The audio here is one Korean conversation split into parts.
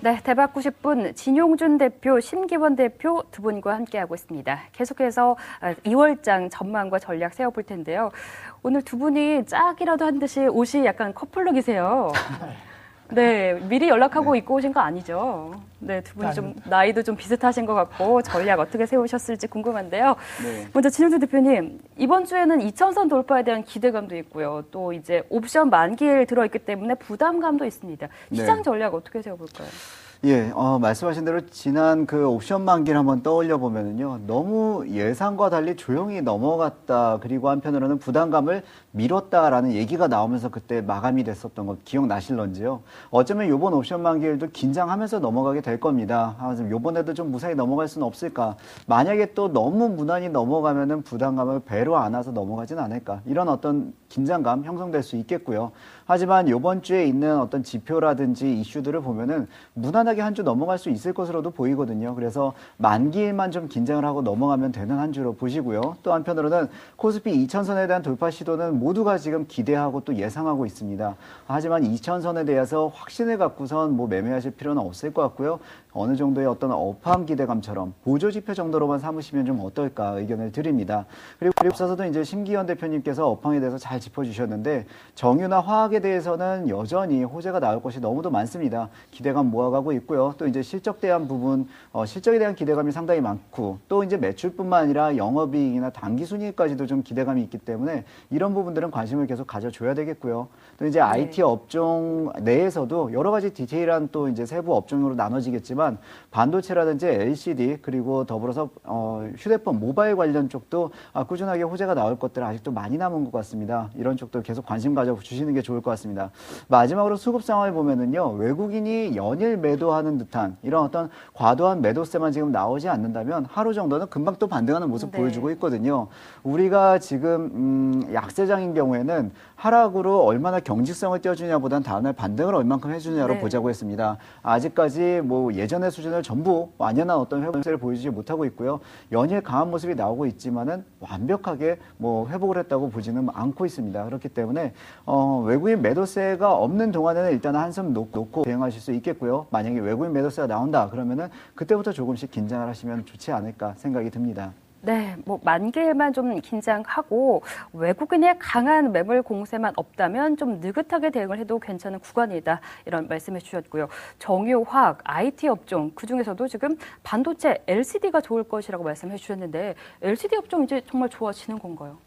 네, 대박 90분 진용준 대표, 심기원 대표 두 분과 함께하고 있습니다. 계속해서 2월장 전망과 전략 세워볼 텐데요. 오늘 두 분이 짝이라도 한 듯이 옷이 약간 커플룩이세요. 네, 미리 연락하고 입고 오신 거 아니죠? 네, 두 분이 좀 나이도 좀 비슷하신 것 같고 전략 어떻게 세우셨을지 궁금한데요. 네. 먼저 진용준 대표님, 이번 주에는 2,000선 돌파에 대한 기대감도 있고요. 또 이제 옵션 만기일 들어있기 때문에 부담감도 있습니다. 시장 전략 어떻게 세워볼까요? 예, 말씀하신 대로 지난 그 옵션 만기를 한번 떠올려 보면은요, 너무 예상과 달리 조용히 넘어갔다. 그리고 한편으로는 부담감을 미뤘다라는 얘기가 나오면서 그때 마감이 됐었던 거 기억나실런지요? 어쩌면 요번 옵션 만기일도 긴장하면서 넘어가게 될 겁니다. 요번에도 좀 무사히 넘어갈 수는 없을까? 만약에 또 너무 무난히 넘어가면은 부담감을 배로 안아서 넘어가진 않을까? 이런 어떤 긴장감 형성될 수 있겠고요. 하지만 요번 주에 있는 어떤 지표라든지 이슈들을 보면은 무난하게 한 주 넘어갈 수 있을 것으로도 보이거든요. 그래서 만기일만 좀 긴장을 하고 넘어가면 되는 한 주로 보시고요. 또 한편으로는 코스피 2,000선에 대한 돌파 시도는 모두가 지금 기대하고 또 예상하고 있습니다. 하지만 2,000선에 대해서 확신을 갖고선 뭐 매매하실 필요는 없을 것 같고요. 어느 정도의 어떤 업황 기대감처럼 보조 지표 정도로만 삼으시면 좀 어떨까 의견을 드립니다. 그리고 앞서서도 이제 심기현 대표님께서 업황에 대해서 잘 짚어주셨는데 정유나 화학에 대해서는 여전히 호재가 나올 것이 너무도 많습니다. 기대감 모아가고 있고요. 또 이제 실적에 대한 부분, 실적에 대한 기대감이 상당히 많고 또 이제 매출뿐만 아니라 영업이익이나 당기순이익까지도 좀 기대감이 있기 때문에 이런 부분들은 관심을 계속 가져줘야 되겠고요. 또 이제 IT 업종 내에서도 여러 가지 디테일한 또 이제 세부 업종으로 나눠지겠지만 반도체라든지 LCD 그리고 더불어서 휴대폰 모바일 관련 쪽도 꾸준하게 호재가 나올 것들 아직도 많이 남은 것 같습니다. 이런 쪽도 계속 관심 가져주시는 게 좋을 것 같습니다. 마지막으로 수급 상황을 보면은요, 외국인이 연일 매도하는 듯한 이런 어떤 과도한 매도세만 지금 나오지 않는다면 하루 정도는 금방 또 반등하는 모습 보여주고 있거든요. 우리가 지금 약세장인 경우에는 하락으로 얼마나 경직성을 띄워주냐보단 다음날 반등을 얼만큼 해주냐로 보자고 했습니다. 아직까지 뭐 예전의 수준을 전부 완연한 어떤 회복세를 보여주지 못하고 있고요. 연일 강한 모습이 나오고 있지만은 완벽하게 뭐 회복을 했다고 보지는 않고 있습니다. 그렇기 때문에 외국인 매도세가 없는 동안에는 일단 한숨 놓고 대응하실 수 있겠고요. 만약에 외국인 매도세가 나온다 그러면은 그때부터 조금씩 긴장을 하시면 좋지 않을까 생각이 듭니다. 네, 뭐 만기일만 좀 긴장하고 외국인의 강한 매물 공세만 없다면 좀 느긋하게 대응을 해도 괜찮은 구간이다. 이런 말씀해 주셨고요. 정유, 화학, IT 업종 그중에서도 지금 반도체, LCD가 좋을 것이라고 말씀해 주셨는데 LCD 업종 이제 정말 좋아지는 건가요?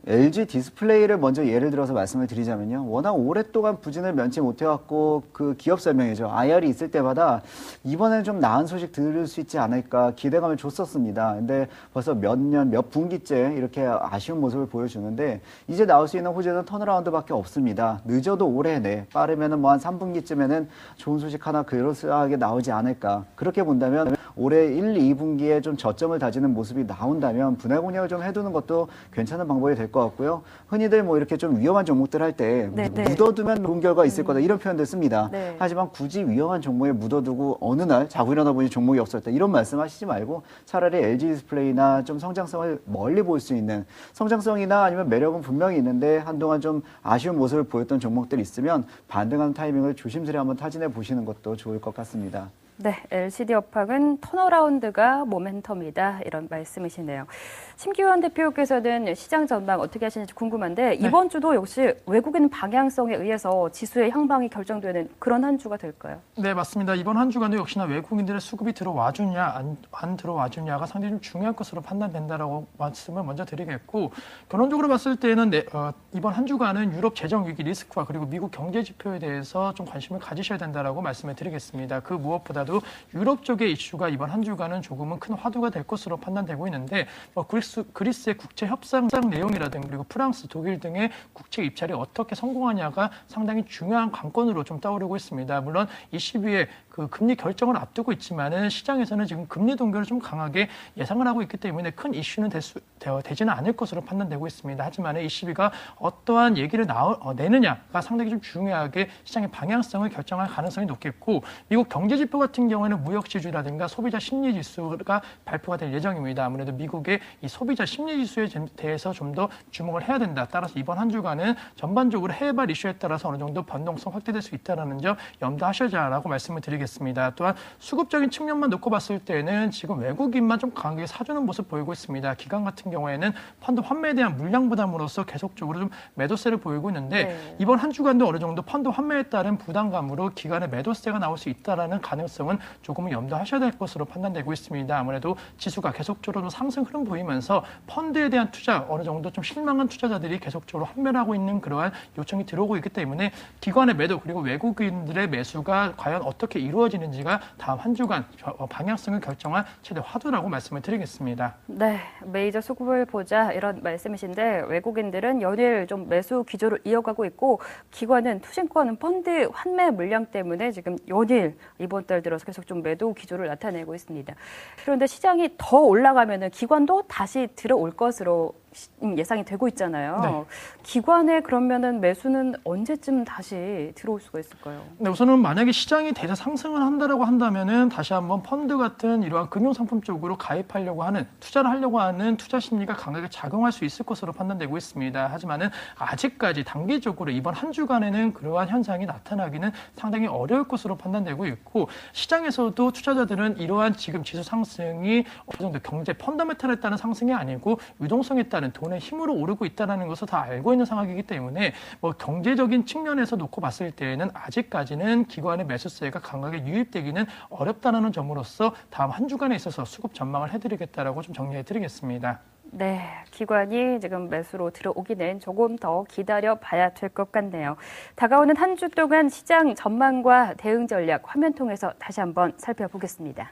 LG 디스플레이를 먼저 예를 들어서 말씀을 드리자면요. 워낙 오랫동안 부진을 면치 못해왔고 그 기업 설명회죠. IR이 있을 때마다 이번에는 좀 나은 소식 들을 수 있지 않을까 기대감을 줬었습니다. 근데 벌써 몇 년, 몇 분기째 이렇게 아쉬운 모습을 보여주는데 이제 나올 수 있는 호재는 턴어라운드밖에 없습니다. 늦어도 올해 내, 빠르면은 뭐 한 3분기쯤에는 좋은 소식 하나 그럴싸하게 나오지 않을까. 그렇게 본다면 올해 1, 2분기에 좀 저점을 다지는 모습이 나온다면 분할 공략을 좀 해두는 것도 괜찮은 방법이 될 것 같고요. 흔히들 뭐 이렇게 좀 위험한 종목들 할 때 묻어두면 좋은 결과가 있을 거다 이런 표현들 씁니다. 하지만 굳이 위험한 종목에 묻어두고 어느 날 자고 일어나 보니 종목이 없었다 이런 말씀 하시지 말고 차라리 LG 디스플레이나 좀 성장성을 멀리 볼 수 있는 성장성이나 아니면 매력은 분명히 있는데 한동안 좀 아쉬운 모습을 보였던 종목들이 있으면 반등하는 타이밍을 조심스레 한번 타진해 보시는 것도 좋을 것 같습니다. 네, LCD 업황은 턴어라운드가 모멘텀이다 이런 말씀이시네요. 심기원 대표께서는 시장 전망 어떻게 하시는지 궁금한데 이번 주도 역시 외국인 방향성에 의해서 지수의 향방이 결정되는 그런 한 주가 될까요? 네, 맞습니다. 이번 한 주간도 역시나 외국인들의 수급이 들어와주냐 안 들어와주냐가 상당히 좀 중요한 것으로 판단된다라고 말씀을 먼저 드리겠고 결론적으로 봤을 때는 이번 한 주간은 유럽 재정 위기 리스크와 그리고 미국 경제 지표에 대해서 좀 관심을 가지셔야 된다라고 말씀을 드리겠습니다. 그 무엇보다도 유럽 쪽의 이슈가 이번 한 주간은 조금은 큰 화두가 될 것으로 판단되고 있는데 그리스의 국채 협상 내용이라든가 그리고 프랑스, 독일 등의 국채 입찰이 어떻게 성공하냐가 상당히 중요한 관건으로 좀 떠오르고 있습니다. 물론 이 시기에 그 금리 결정을 앞두고 있지만은 시장에서는 지금 금리 동결을 좀 강하게 예상을 하고 있기 때문에 큰 이슈는 되지는 않을 것으로 판단되고 있습니다. 하지만 이 시비가 어떠한 얘기를 내느냐가 상당히 좀 중요하게 시장의 방향성을 결정할 가능성이 높겠고 미국 경제 지표 같은 같은 경우에는 무역 지수라든가 소비자 심리 지수가 발표가 될 예정입니다. 아무래도 미국의 이 소비자 심리 지수에 대해서 좀 더 주목을 해야 된다. 따라서 이번 한 주간은 전반적으로 해외발 이슈에 따라서 어느 정도 변동성 확대될 수 있다는 점 염두하셔야라고 말씀을 드리겠습니다. 또한 수급적인 측면만 놓고 봤을 때는 지금 외국인만 좀 강하게 사주는 모습 보이고 있습니다. 기관 같은 경우에는 펀드 환매에 대한 물량 부담으로서 계속적으로 좀 매도세를 보이고 있는데 네. 이번 한 주간도 어느 정도 펀드 환매에 따른 부담감으로 기관의 매도세가 나올 수 있다라는 가능성은 조금은 염두하셔야 될 것으로 판단되고 있습니다. 아무래도 지수가 계속적으로 상승 흐름 보이면서 펀드에 대한 투자 어느 정도 좀 실망한 투자자들이 계속적으로 환매를 하고 있는 그러한 요청이 들어오고 있기 때문에 기관의 매도 그리고 외국인들의 매수가 과연 어떻게 이루어지는지가 다음 한 주간 방향성을 결정할 최대 화두라고 말씀을 드리겠습니다. 네, 메이저 수급을 보자 이런 말씀이신데 외국인들은 연일 좀 매수 기조를 이어가고 있고 기관은 투신권은 펀드 환매 물량 때문에 지금 연일 이번 달 들어서 계속 좀 매도 기조를 나타내고 있습니다. 그런데 시장이 더 올라가면은 기관도 다시 들어올 것으로 예상이 되고 있잖아요. 네. 기관의 그러면은 매수는 언제쯤 다시 들어올 수가 있을까요? 네, 우선은 만약에 시장이 대자 상승을 한다라고 한다면은 다시 한번 펀드 같은 이러한 금융상품 쪽으로 가입하려고 하는 투자를 하려고 하는 투자 심리가 강하게 작용할 수 있을 것으로 판단되고 있습니다. 하지만은 아직까지 단기적으로 이번 한 주간에는 그러한 현상이 나타나기는 상당히 어려울 것으로 판단되고 있고 시장에서도 투자자들은 이러한 지금 지수 상승이 어느 정도 경제 펀더멘탈에 따른 상승이 아니고 유동성에 따른 돈의 힘으로 오르고 있다는 것을 다 알고 있는 상황이기 때문에 뭐 경제적인 측면에서 놓고 봤을 때에는 아직까지는 기관의 매수세가 강하게 유입되기는 어렵다는 점으로서 다음 한 주간에 있어서 수급 전망을 해드리겠다라고 좀 정리해드리겠습니다. 네, 기관이 지금 매수로 들어오기는 조금 더 기다려 봐야 될 것 같네요. 다가오는 한 주 동안 시장 전망과 대응 전략 화면 통해서 다시 한번 살펴보겠습니다.